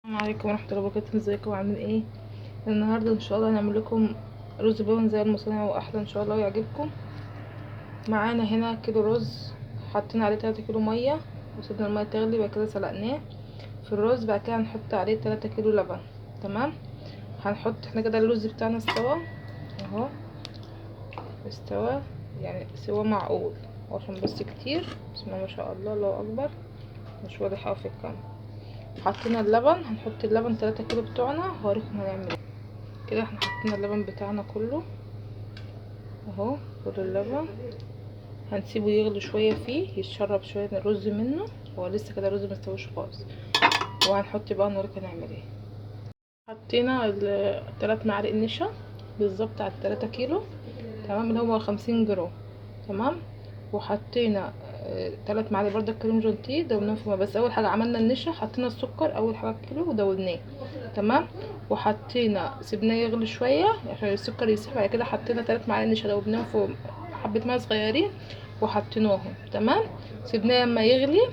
السلام عليكم ورحمة الله وبركاته. ازيكم وعاملين ايه؟ النهاردة ان شاء الله هنعمل لكم رز بلبن زي المصانع واحلى ان شاء الله ويعجبكم. معانا هنا كيلو رز، حطينا عليه 3 كيلو مية وسيبنا المية تغلي، بعد كده سلقناه في الرز. بعد كده هنحط عليه 3 كيلو لبن. تمام. هنحط احنا كده الرز بتاعنا استوى اهو، استوى يعني سوا معقول، عشان بس كتير. بسم الله ما شاء الله، الله اكبر، مش واضح اوي في الكاميرا. حطينا اللبن، هنحط اللبن 3 كيلو بتوعنا، هوريكم هنعمل ايه. كده احنا حطينا اللبن بتاعنا كله اهو، كل اللبن هنسيبه يغلي شويه، فيه يتشرب شويه الرز منه، هو لسه كده الرز مستويش خالص. وهنحط بقى نوريك هنعمل ايه. حطينا 3 معالق نشا بالظبط على 3 كيلو، تمام، اللي هو 50 جرام. تمام. وحطينا 3 معالق برده كريم جانتيه دوبناهم في ميه. بس اول حاجه عملنا النشا، حطينا السكر اول حاجه كيلو ودوبناه. تمام. وحطينا سيبناه يغلي شويه عشان السكر يسيح. بعد كده حطينا 3 معالق نشا دوبناهم في حبه ميه صغيرين وحطيناهم. تمام. سيبناه لما يغلي.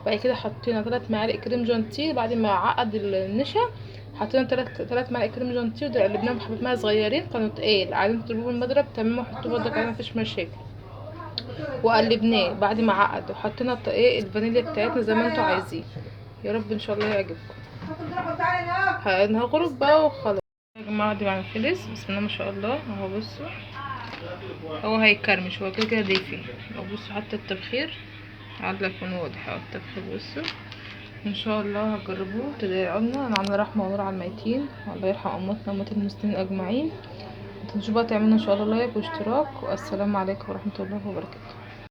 بعد كده حطينا 3 معالق كريم جانتيه بعد ما عقد النشا. حطينا 3 معالق كريم جانتيه وقلبناهم بحبه ميه صغيرين كانوا تقال، عايزين تضربوه بالمضرب تمام، وحطوه برضه كمان مفيش مشاكل. وقلبناه بعد ما عقد، وحطينا ايه الفانيليا بتاعتنا زي ما انتوا عايزين. يا رب ان شاء الله يعجبكم. هغرب بقى وخلاص يا جماعه. دي بعد خلص، بسم الله ما شاء الله اهو. بصوا هو هيكرمش، هو كده كده دافي اهو. بصوا حتى التبخير عادل يكون واضح اهو التبخير. بصوا ان شاء الله هتجربوه تدعوا لنا عن رحمه ونور على الميتين، والله يرحم امواتنا واموات المسلمين اجمعين. متنسوش بقى تعملوا ان شاء الله لايك واشتراك، والسلام عليكم ورحمه الله وبركاته.